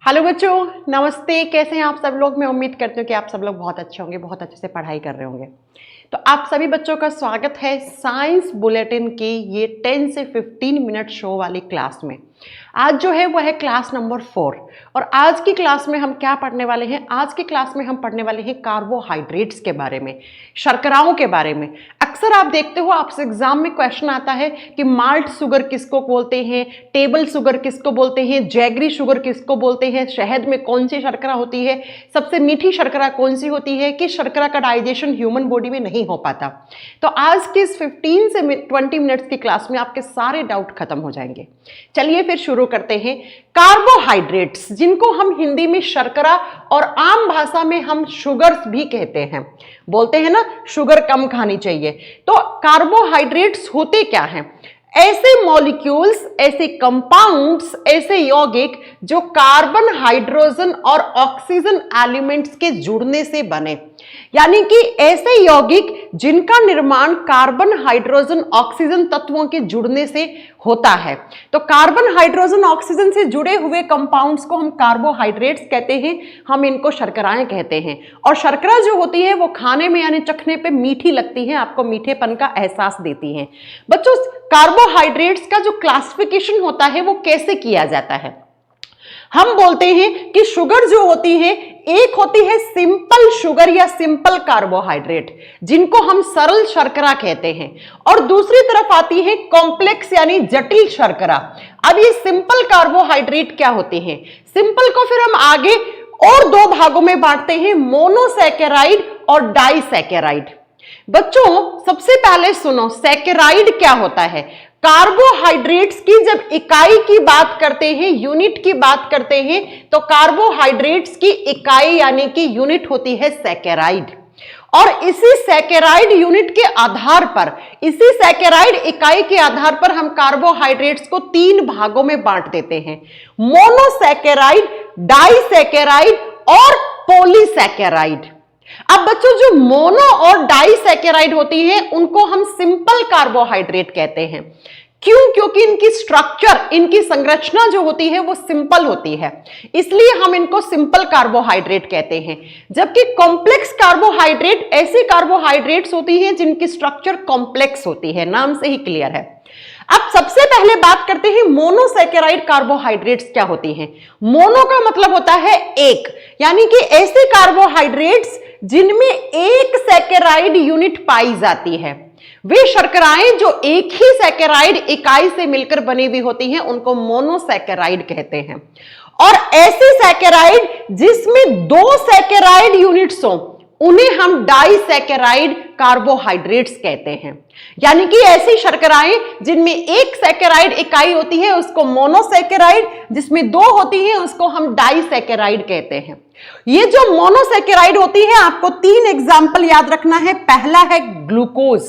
Hello बच्चों, नमस्ते। कैसे हैं आप सब लोग। मैं उम्मीद करती हूँ कि आप सब लोग बहुत अच्छे होंगे, बहुत अच्छे से पढ़ाई कर रहे होंगे। तो आप सभी बच्चों का स्वागत है साइंस बुलेटिन की ये 10 से 15 मिनट शो वाली क्लास में। आज जो है वो है क्लास नंबर 4 और आज की क्लास में हम क्या पढ़ने वाले हैं। आज की क्लास में हम पढ़ने वाले हैं कार्बोहाइड्रेट्स के बारे में, शर्कराओं के बारे में। अक्सर आप देखते हो आपसे एग्जाम में क्वेश्चन आता है कि माल्ट शुगर किसको बोलते हैं, टेबल शुगर किसको बोलते हैं, जैगरी शुगर किसको बोलते हैं, शहद में कौन सी शर्करा होती है, सबसे मीठी शर्करा कौन सी होती है, कि शर्करा का डाइजेशन ह्यूमन बॉडी में नहीं हो पाता। तो आज की इस 15 से 20 मिनट्स की क्लास में आपके सारे डाउट खत्म हो जाएंगे। चलिए फिर शुरू करते हैं। कार्बोहाइड्रेट्स, जिनको हम हिंदी में शर्करा और आम भाषा में हम शुगर्स भी कहते हैं, बोलते हैं ना शुगर कम खानी चाहिए। तो कार्बोहाइड्रेट्स होते क्या हैं? ऐसे मॉलिक्यूल्स, ऐसे कंपाउंड्स, ऐसे यौगिक जो कार्बन, हाइड्रोजन और ऑक्सीजन एलिमेंट्स के जुड़ने से बने, यानी कि ऐसे यौगिक जिनका निर्माण कार्बन, हाइड्रोजन, ऑक्सीजन तत्वों के जुड़ने से होता है। तो कार्बन, हाइड्रोजन, ऑक्सीजन से जुड़े हुए कंपाउंड्स को हम कार्बोहाइड्रेट्स कहते हैं, हम इनको शर्कराएं कहते हैं। और शर्करा जो होती है वो खाने में यानी चखने पे मीठी लगती है, आपको मीठेपन का एहसास देती है। बच्चों, कार्बोहाइड्रेट्स का जो क्लासिफिकेशन होता है वो कैसे किया जाता है? हम बोलते हैं कि शुगर जो होती है, एक होती है सिंपल शुगर या सिंपल कार्बोहाइड्रेट, जिनको हम सरल शर्करा कहते हैं, और दूसरी तरफ आती है कॉम्प्लेक्स यानी जटिल शर्करा। अब ये सिंपल कार्बोहाइड्रेट क्या होते हैं? सिंपल को फिर हम आगे और दो भागों में बांटते हैं, मोनोसैकेराइड और डाइसैकेराइड। बच्चों सबसे पहले सुनो, सैकेराइड क्या होता है? कार्बोहाइड्रेट्स की जब इकाई की बात करते हैं, यूनिट की बात करते हैं, तो कार्बोहाइड्रेट्स की इकाई यानी कि यूनिट होती है सैकेराइड। और इसी सैकेराइड यूनिट के आधार पर, इसी सैकेराइड इकाई के आधार पर हम कार्बोहाइड्रेट्स को 3 भागों में बांट देते हैं, मोनोसैकेराइड, डाइसैकेराइड और पॉलीसैकेराइड। अब बच्चों जो मोनो और डाइसैकेराइड होती है उनको हम सिंपल कार्बोहाइड्रेट कहते हैं। क्यों? क्योंकि इनकी स्ट्रक्चर, इनकी संरचना जो होती है वो सिंपल होती है, इसलिए हम इनको सिंपल कार्बोहाइड्रेट कहते हैं। जबकि कॉम्प्लेक्स कार्बोहाइड्रेट ऐसी कार्बोहाइड्रेट्स होती हैं जिनकी स्ट्रक्चर कॉम्प्लेक्स होती है, नाम से ही क्लियर है। अब सबसे पहले बात करते हैं मोनोसैकेराइड कार्बोहाइड्रेट्स क्या होती हैं। मोनो का मतलब होता है एक, यानी कि ऐसे कार्बोहाइड्रेट्स जिनमें एक सैकेराइड यूनिट पाई जाती है। वे शर्कराएं जो एक ही सैकेराइड इकाई से मिलकर बनी हुई होती हैं उनको मोनोसैकेराइड कहते हैं। और ऐसे सैकेराइड जिसमें 2 सैकेराइड यूनिट्स हों उन्हें हम डाइसैकेराइड कार्बोहाइड्रेट्स कहते हैं। यानी कि ऐसी शर्कराएं जिनमें एक सैकेराइड इकाई होती है उसको मोनोसैकेराइड, जिसमें 2 होती है उसको हम डाइसैकेराइड कहते हैं। ये जो मोनोसैकेराइड होती है, आपको 3 एग्जाम्पल याद रखना है। पहला है ग्लूकोज।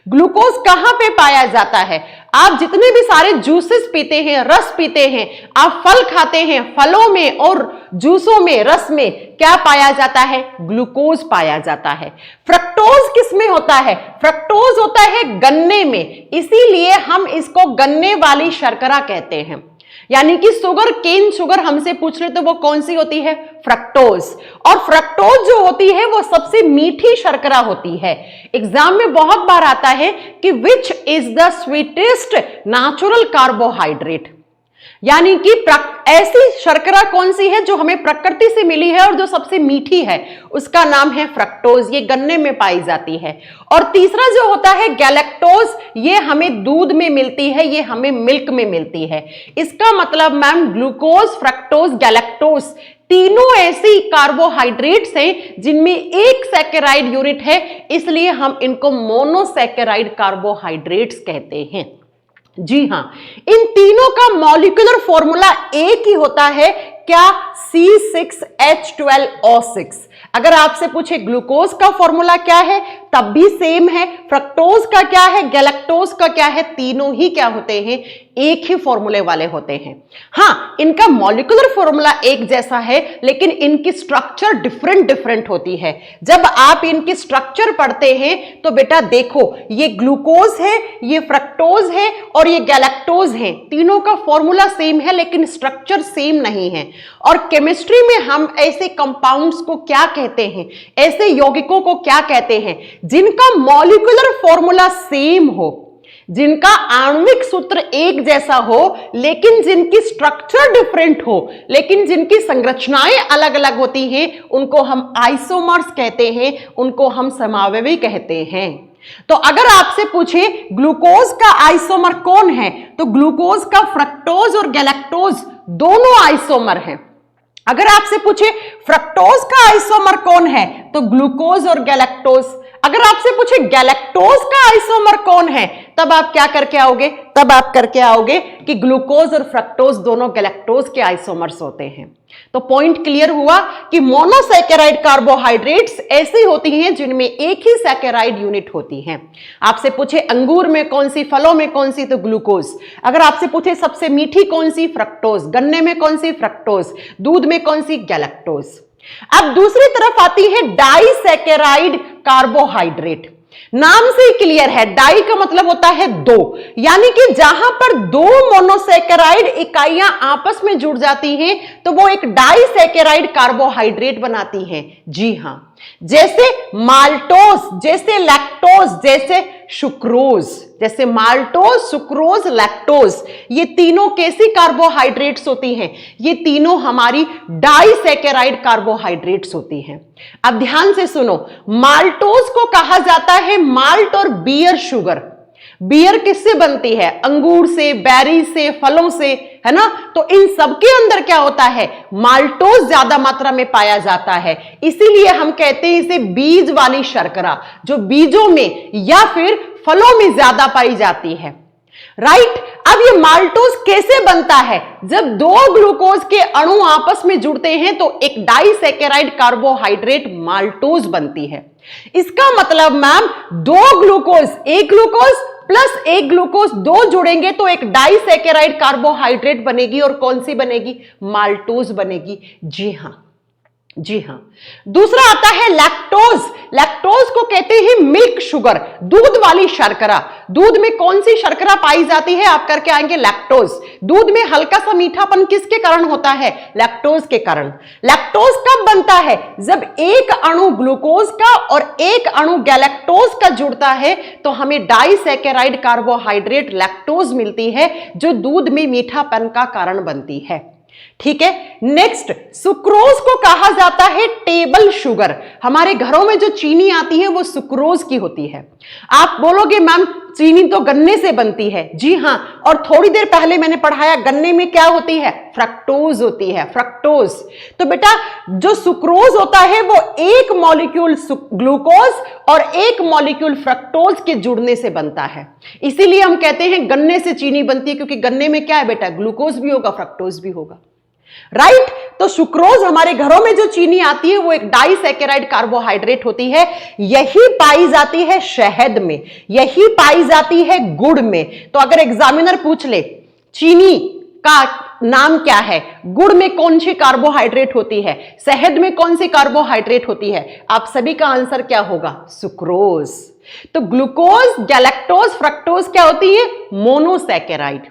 ग्लूकोज कहां पे पाया जाता है? आप जितने भी सारे जूसेस पीते हैं, रस पीते हैं, आप फल खाते हैं, फलों में और जूसों में, रस में क्या पाया जाता है? ग्लूकोज पाया जाता है। फ्रक्टोज किस में होता है? फ्रक्टोज होता है गन्ने में, इसीलिए हम इसको गन्ने वाली शर्करा कहते हैं। यानी कि शुगर केन शुगर हमसे पूछ रहे तो वो कौन सी होती है? फ्रक्टोज। और फ्रक्टोज जो होती है वो सबसे मीठी शर्करा होती है। एग्जाम में बहुत बार आता है कि which is the sweetest natural carbohydrate, यानी कि ऐसी शर्करा कौन सी है जो हमें प्रकृति से मिली है और जो सबसे मीठी है, उसका नाम है फ्रक्टोज। ये गन्ने में पाई जाती है। और तीसरा जो होता है गैलेक्टोज, ये हमें दूध में मिलती है, ये हमें मिल्क में मिलती है। इसका मतलब मैम ग्लूकोज, फ्रक्टोज, गैलेक्टोज तीनों ऐसी कार्बोहाइड्रेट्स हैं जिनमें एक सैकेराइड यूनिट है, इसलिए हम इनको मोनोसैकेराइड कार्बोहाइड्रेट्स कहते हैं। जी हां, इन तीनों का मॉलिक्यूलर फॉर्मूला एक ही होता है, क्या? C6H12O6। अगर आपसे पूछे ग्लूकोज का फॉर्मूला क्या है, सब भी सेम है। फ्रक्टोज का क्या है, गैलेक्टोज का क्या है, तीनों ही क्या होते हैं, एक ही फॉर्मूले वाले होते हैं। हाँ, इनका मॉलिक्यूलर फॉर्मूला एक जैसा है, लेकिन इनकी स्ट्रक्चर डिफरेंट होती है। जब आप इनकी स्ट्रक्चर पढ़ते हैं तो बेटा देखो, ये ग्लूकोज है, ये फ्रक्टोज है और ये गैलेक्टोज है। तीनों का फॉर्मूला सेम है लेकिन स्ट्रक्चर सेम नहीं है। और केमिस्ट्री में हम ऐसे कंपाउंड्स को क्या कहते हैं, ऐसे यौगिकों को क्या कहते हैं, जिनका मॉलिक्यूलर फॉर्मूला सेम हो, जिनका आणविक सूत्र एक जैसा हो, लेकिन जिनकी स्ट्रक्चर डिफरेंट हो, लेकिन जिनकी संरचनाएं अलग अलग होती हैं, उनको हम आइसोमर्स कहते हैं, उनको हम समावयवी कहते हैं। तो अगर आपसे पूछे ग्लूकोज का आइसोमर कौन है, तो ग्लूकोज का फ्रक्टोज और गैलेक्टोज दोनों आइसोमर हैं। अगर आपसे पूछे फ्रक्टोज का आइसोमर कौन है, तो ग्लूकोज और गैलेक्टोज। अगर आपसे पूछे गैलेक्टोज का आइसोमर कौन है, तब आप क्या करके आओगे, तब आप करके आओगे कि ग्लूकोज और फ्रक्टोज दोनों गैलेक्टोज के आइसोमर्स होते हैं। तो पॉइंट क्लियर हुआ कि मोनोसैकेराइड कार्बोहाइड्रेट्स ऐसी होती हैं जिनमें एक ही सैकेराइड यूनिट होती है। आपसे पूछे अंगूर में कौन सी, फलों में कौन सी, तो ग्लूकोज। अगर आपसे पूछे सबसे मीठी कौन सी, फ्रक्टोज। गन्ने में कौन सी, फ्रक्टोज। दूध में कौन सी, गैलेक्टोज। अब दूसरी तरफ आती है डाइसैकेराइड कार्बोहाइड्रेट। नाम से ही क्लियर है, डाई का मतलब होता है दो, यानी कि जहां पर दो मोनोसैकेराइड इकाइयां आपस में जुड़ जाती हैं तो वो एक डाइसैकेराइड कार्बोहाइड्रेट बनाती हैं। जी हां, जैसे माल्टोज, जैसे लैक्टोज, जैसे सुक्रोज। जैसे माल्टोज, सुक्रोज, लैक्टोज, ये तीनों कैसी कार्बोहाइड्रेट्स होती हैं, ये तीनों हमारी डाइसैकेराइड कार्बोहाइड्रेट्स होती हैं। अब ध्यान से सुनो, माल्टोज को कहा जाता है माल्ट और बियर शुगर। बियर किससे बनती है, अंगूर से, बेरी से, फलों से, है ना। तो इन सबके अंदर क्या होता है, माल्टोज ज्यादा मात्रा में पाया जाता है, इसीलिए हम कहते हैं इसे बीज वाली शर्करा, जो बीजों में या फिर फलों में ज्यादा पाई जाती है। राइट। अब ये माल्टोज कैसे बनता है, जब दो ग्लूकोज के अणु आपस में जुड़ते हैं तो एक डाइसैकेराइड कार्बोहाइड्रेट माल्टोज बनती है। इसका मतलब मैम दो ग्लूकोज, एक ग्लूकोज प्लस एक ग्लूकोज, दो जुड़ेंगे तो एक डाइसैकेराइड कार्बोहाइड्रेट बनेगी। और कौन सी बनेगी, माल्टोज बनेगी। जी हां, जी हां। दूसरा आता है लैक्टोज। लैक्टोज को कहते हैं मिल्क शुगर, दूध वाली शर्करा। दूध में कौन सी शर्करा पाई जाती है, आप करके आएंगे लैक्टोज। दूध में हल्का सा मीठापन किसके कारण होता है, लैक्टोज के कारण। लैक्टोज कब बनता है, जब एक अणु ग्लूकोज का और एक अणु गैलेक्टोज का जुड़ता है तो हमें डाइसैकेराइड कार्बोहाइड्रेट लैक्टोज मिलती है, जो दूध में मीठापन का कारण बनती है। ठीक है। नेक्स्ट, सुक्रोज को कहा जाता है टेबल शुगर। हमारे घरों में जो चीनी आती है वो सुक्रोज की होती है। आप बोलोगे मैम चीनी तो गन्ने से बनती है। जी हां, और थोड़ी देर पहले मैंने पढ़ाया गन्ने में क्या होती है, फ्रक्टोज होती है, फ्रक्टोज। तो बेटा जो सुक्रोज होता है वो एक मॉलिक्यूल ग्लूकोज और एक मॉलिक्यूल फ्रक्टोज के जुड़ने से बनता है। इसीलिए हम कहते हैं गन्ने से चीनी बनती है, क्योंकि गन्ने में क्या है बेटा, ग्लूकोज भी होगा, फ्रक्टोज भी होगा। राइट। तो सुक्रोज हमारे घरों में जो चीनी आती है वो एक डाइसैकेराइड कार्बोहाइड्रेट होती है। यही पाई जाती है शहद में, यही पाई जाती है गुड़ में। तो अगर एग्जामिनर पूछ ले चीनी का नाम क्या है, गुड़ में कौन सी कार्बोहाइड्रेट होती है, शहद में कौन सी कार्बोहाइड्रेट होती है, आप सभी का आंसर क्या होगा, सुक्रोज। तो ग्लूकोज, गैलेक्टोज, फ्रक्टोज क्या होती है, मोनोसैकेराइड।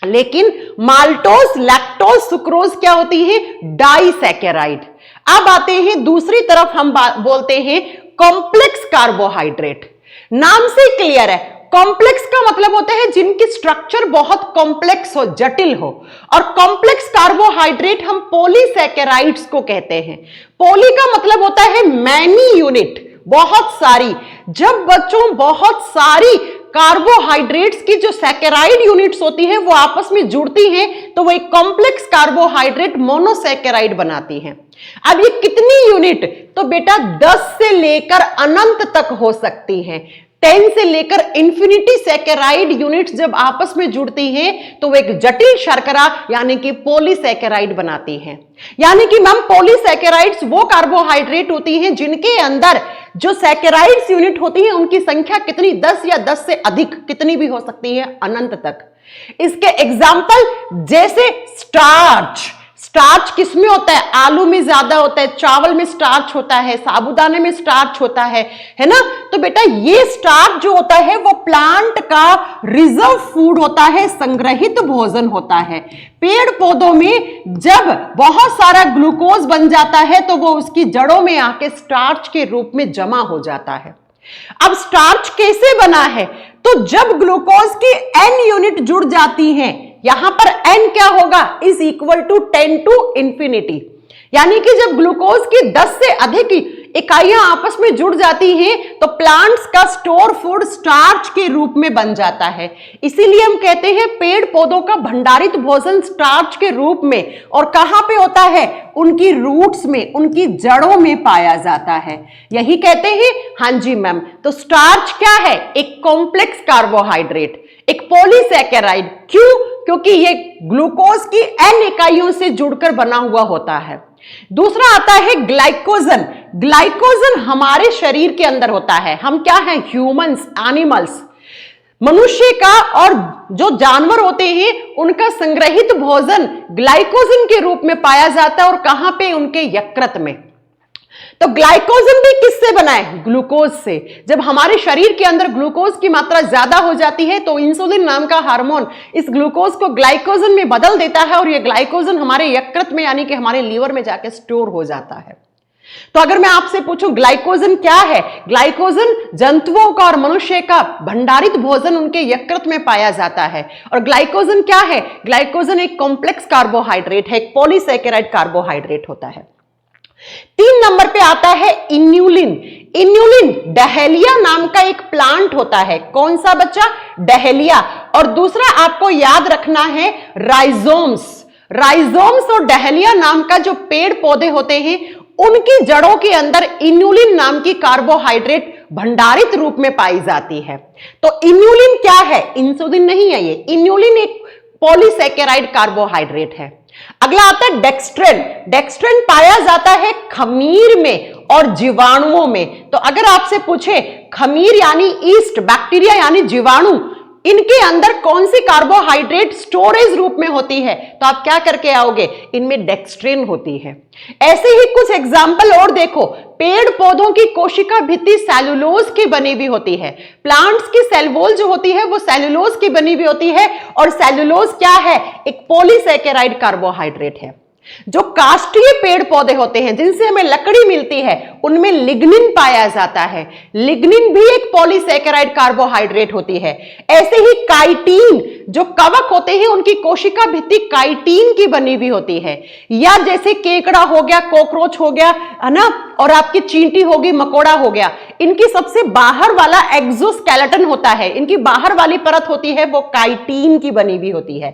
लेकिन माल्टोज, लैक्टोज, सुक्रोज क्या होती है, डाइसैकेराइड। अब आते हैं दूसरी तरफ, हम बोलते हैं कॉम्प्लेक्स कार्बोहाइड्रेट। नाम से क्लियर है, कॉम्प्लेक्स का मतलब होता है जिनकी स्ट्रक्चर बहुत कॉम्प्लेक्स हो, जटिल हो। और कॉम्प्लेक्स कार्बोहाइड्रेट हम पॉलीसैकेराइड्स को कहते हैं। पॉली का मतलब होता है मैनी यूनिट, बहुत सारी। जब बच्चों बहुत सारी कार्बोहाइड्रेट्स की जो सैकेराइड यूनिट्स होती है वो आपस में जुड़ती हैं तो वो एक कॉम्प्लेक्स कार्बोहाइड्रेट मोनोसैकेराइड बनाती हैं। अब ये कितनी यूनिट, तो बेटा 10 से लेकर अनंत तक हो सकती हैं। 10 से लेकर इंफिनिटी सैकेराइड यूनिट्स जब आपस में जुड़ती हैं तो वो एक जटिल शर्करा यानी कि पॉलीसैकेराइड बनाती हैं। यानी कि मैम पॉलीसैकेराइड्स वो कार्बोहाइड्रेट होती हैं जिनके अंदर जो सैकेराइड्स यूनिट होती है उनकी संख्या कितनी, 10 या 10 से अधिक, कितनी भी हो सकती है, अनंत तक। इसके एग्जाम्पल जैसे स्टार्च, स्टार्च किसमें होता है, आलू में ज्यादा होता है, चावल में स्टार्च होता है, साबूदाने में स्टार्च होता है ना। तो बेटा ये स्टार्च जो होता है वो प्लांट का रिजर्व फूड होता है, संग्रहित भोजन होता है। पेड़ पौधों में जब बहुत सारा ग्लूकोज बन जाता है तो वो उसकी जड़ों में आके स्टार्च के रूप में जमा हो जाता है। अब स्टार्च कैसे बना है, तो जब ग्लूकोज की n यूनिट जुड़ जाती हैं, यहां पर n क्या होगा, is equal to 10 to infinity, यानी कि जब ग्लूकोज की 10 से अधिक इकाइयां आपस में जुड़ जाती हैं तो प्लांट्स का स्टोर फूड स्टार्च के रूप में बन जाता है। इसीलिए हम कहते हैं पेड़ पौधों का भंडारित भोजन स्टार्च के रूप में, और कहां पे होता है, उनकी रूट्स में, उनकी जड़ों में पाया जाता है। यही कहते हैं। हाँ जी मैम, तो स्टार्च क्या है, एक कॉम्प्लेक्स कार्बोहाइड्रेट, एक पॉलीसैकेराइड। क्यों, क्योंकि ये ग्लूकोज की n इकाइयों से जुड़कर बना हुआ होता है। दूसरा आता है ग्लाइकोजन। ग्लाइकोजन हमारे शरीर के अंदर होता है। हम क्या हैं, ह्यूमंस, एनिमल्स, मनुष्य का और जो जानवर होते हैं उनका संग्रहित भोजन ग्लाइकोजन के रूप में पाया जाता है। और कहां पे, उनके यकृत में। तो ग्लाइकोजन भी किससे बना है, ग्लूकोज से। जब हमारे शरीर के अंदर ग्लूकोज की मात्रा ज्यादा हो जाती है तो इंसुलिन नाम का हार्मोन इस ग्लूकोज को ग्लाइकोजन में बदल देता है, और यह ग्लाइकोजन हमारे यकृत में यानी कि हमारे लीवर में जाके स्टोर हो जाता है। तो अगर मैं आपसे पूछूं ग्लाइकोजन क्या है, ग्लाइकोजन जंतुओं का और मनुष्य का भंडारित भोजन उनके यकृत में पाया जाता है। और ग्लाइकोजन क्या है, ग्लाइकोजन एक कॉम्प्लेक्स कार्बोहाइड्रेट है, एक पॉलीसैकेराइड कार्बोहाइड्रेट होता है। 3 नंबर पे आता है इन्यूलिन। इन्यूलिन डहेलिया नाम का एक प्लांट होता है। कौन सा बच्चा, डहेलिया। और दूसरा आपको याद रखना है राइजोम्स। राइजोम्स और डहेलिया नाम का जो पेड़ पौधे होते हैं उनकी जड़ों के अंदर इन्यूलिन नाम की कार्बोहाइड्रेट भंडारित रूप में पाई जाती है। तो इन्यूलिन क्या है, इंसुलिन नहीं है ये, इन्यूलिन एक पॉलीसैकेराइड कार्बोहाइड्रेट है। अगला आता है डेक्स्ट्रेन। डेक्स्ट्रेन पाया जाता है खमीर में और जीवाणुओं में। तो अगर आपसे पूछे खमीर यानी ईस्ट, बैक्टीरिया यानी जीवाणु, इनके अंदर कौन सी कार्बोहाइड्रेट स्टोरेज रूप में होती है, तो आप क्या करके आओगे, इनमें डेक्स्ट्रेन होती है। ऐसे ही कुछ एग्जाम्पल और देखो। पेड़ पौधों की कोशिका भित्ति सेलुलोज की बनी हुई होती है। प्लांट्स की सेल वॉल जो होती है वो सेलुलोज की बनी हुई होती है। और सेलुलोज क्या है, एक पॉलीसैकेराइड कार्बोहाइड्रेट है। जो काष्ठीय पेड़ पौधे होते हैं जिनसे हमें लकड़ी मिलती है उनमें लिग्निन पाया जाता है। लिग्निन भी एक पॉलीसैकेराइड कार्बोहाइड्रेट होती है। ऐसे ही काइटिन, जो कवक होते हैं उनकी कोशिका भित्ति काइटिन की बनी हुई होती है। या जैसे केकड़ा हो गया, कॉकरोच हो गया, है ना, और आपकी चींटी होगी, मकोड़ा हो गया, इनकी सबसे बाहर वाला एक्सोस्केलेटन होता है, इनकी बाहर वाली परत होती है वो काइटिन की बनी हुई होती है।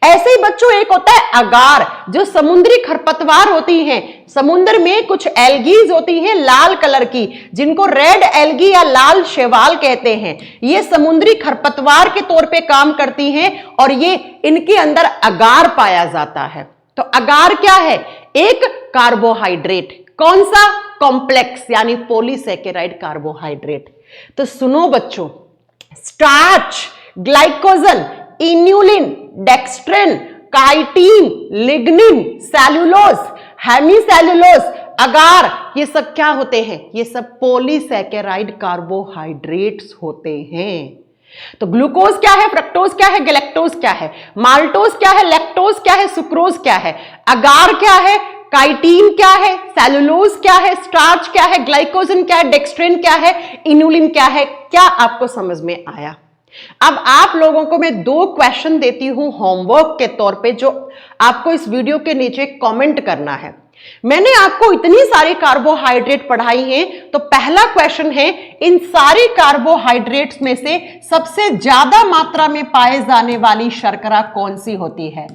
ऐसे ही बच्चों एक होता है अगार, जो समुद्री खरपतवार होती हैं। समुद्र में कुछ एल्गीज होती हैं लाल कलर की, जिनको रेड एल्गी या लाल शैवाल कहते हैं। ये समुद्री खरपतवार के तौर पे काम करती हैं और ये इनके अंदर अगार पाया जाता है। तो अगार क्या है, एक कार्बोहाइड्रेट। कौन सा, कॉम्प्लेक्स यानी पॉलीसैकेराइड कार्बोहाइड्रेट। तो सुनो बच्चों, starch, glycogen, inulin, dextrin, chitin, lignin, cellulose, hemicellulose, agar, ये सब क्या होते हैं, ये सब पॉलीसैकेराइड कार्बोहाइड्रेट्स होते हैं। तो ग्लूकोज क्या है, फ्रक्टोज क्या है, गैलेक्टोज क्या है, माल्टोज क्या है, लैक्टोज क्या है, सुक्रोज क्या है, अगार क्या है, काइटिन क्या है, सेलुलोज क्या है, स्टार्च क्या है, ग्लाइकोजन क्या है, डेक्स्ट्रेन क्या है, इन्यूलिन क्या है। क्या आपको समझ में आया? अब आप लोगों को मैं 2 क्वेश्चन देती हूं होमवर्क के तौर पे, जो आपको इस वीडियो के नीचे कमेंट करना है। मैंने आपको इतनी सारी कार्बोहाइड्रेट पढ़ाई हैं, तो पहला क्वेश्चन है, इन सारे कार्बोहाइड्रेट्स में से सबसे ज्यादा मात्रा में पाए जाने वाली शर्करा कौन सी होती है?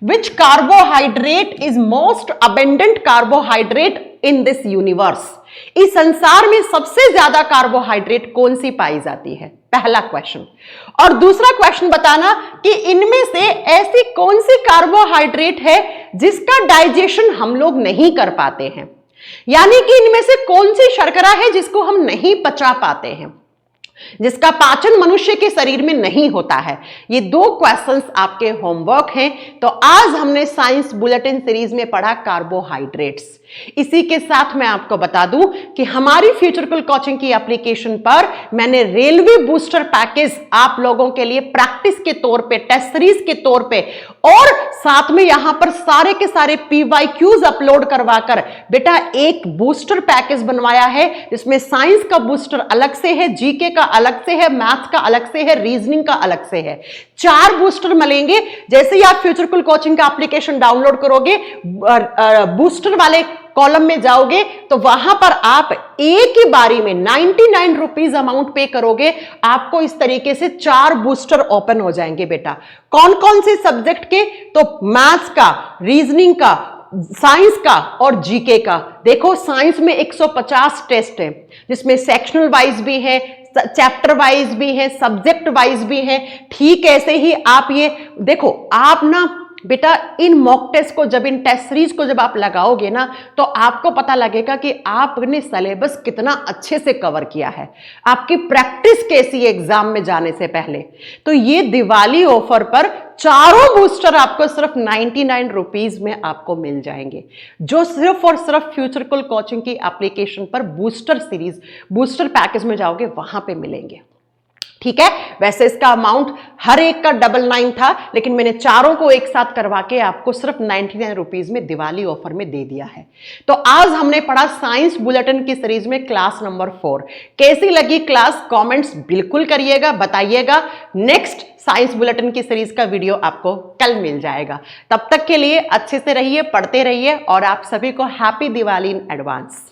Which carbohydrate is most abundant carbohydrate in this universe? इस संसार में सबसे ज्यादा कार्बोहाइड्रेट कौन सी पाई जाती है? पहला क्वेश्चन। और दूसरा क्वेश्चन बताना कि इनमें से ऐसी कौन सी कार्बोहाइड्रेट है जिसका डाइजेशन हम लोग नहीं कर पाते हैं। यानी कि इनमें से कौन सी शर्करा है जिसको हम नहीं पचा पाते हैं, जिसका पाचन मनुष्य के शरीर में नहीं होता है। ये 2 क्वेश्चंस आपके होमवर्क हैं। तो आज हमने साइंस बुलेटिन सीरीज में पढ़ा कार्बोहाइड्रेट्स। इसी के साथ मैं आपको बता दूं कि हमारी फ्यूचरकुल कोचिंग की एप्लीकेशन पर मैंने रेलवे बूस्टर पैकेज आप लोगों के लिए प्रैक्टिस के तौर पे, टेस्ट सीरीज के तौर पे, और साथ में यहां पर सारे के सारे PYQs अपलोड करवाकर बेटा एक बूस्टर पैकेज बनवाया है, जिसमें साइंस का बूस्टर अलग से है, जीके का अलग से है, मैथ्स का अलग से है, रीजनिंग का अलग से है। 4 बूस्टर मिलेंगे। जैसे ही आप फ्यूचरकुल कोचिंग का एप्लीकेशन डाउनलोड करोगे, बूस्टर वाले कॉलम में जाओगे तो वहां पर आप एक ही बारी में 99 रुपीज अमाउंट पे करोगे, आपको इस तरीके से 4 बूस्टर ओपन हो जाएंगे बेटा। कौन कौन से सब्जेक्ट के? तो मैथ्स का, रीजनिंग का, साइंस का और जीके का। देखो साइंस में 150 टेस्ट है, जिसमें सेक्शनल वाइज भी है, चैप्टर वाइज भी है, सब्जेक्ट वाइज भी है। ठीक ऐसे ही आप ये देखो, आप ना बेटा इन मॉक टेस्ट को जब, इन टेस्ट सीरीज को जब आप लगाओगे ना, तो आपको पता लगेगा कि आपने सिलेबस कितना अच्छे से कवर किया है, आपकी प्रैक्टिस कैसी है एग्जाम में जाने से पहले। तो ये दिवाली ऑफर पर 4 बूस्टर आपको सिर्फ 99 रुपीज में आपको मिल जाएंगे, जो सिर्फ और सिर्फ फ्यूचरकुल कोचिंग की एप्लीकेशन पर बूस्टर सीरीज, बूस्टर पैकेज में जाओगे वहां पे मिलेंगे। ठीक है, वैसे इसका अमाउंट हर एक का 99 था, लेकिन मैंने 4 को एक साथ करवा के आपको सिर्फ 99 रुपीज में दिवाली ऑफर में दे दिया है। तो आज हमने पढ़ा साइंस बुलेटिन की सीरीज में क्लास नंबर 4। कैसी लगी क्लास? कमेंट्स बिल्कुल करिएगा, बताइएगा। नेक्स्ट साइंस बुलेटिन की सीरीज का वीडियो आपको कल मिल जाएगा। तब तक के लिए अच्छे से रहिए, पढ़ते रहिए, और आप सभी को हैप्पी दिवाली इन एडवांस।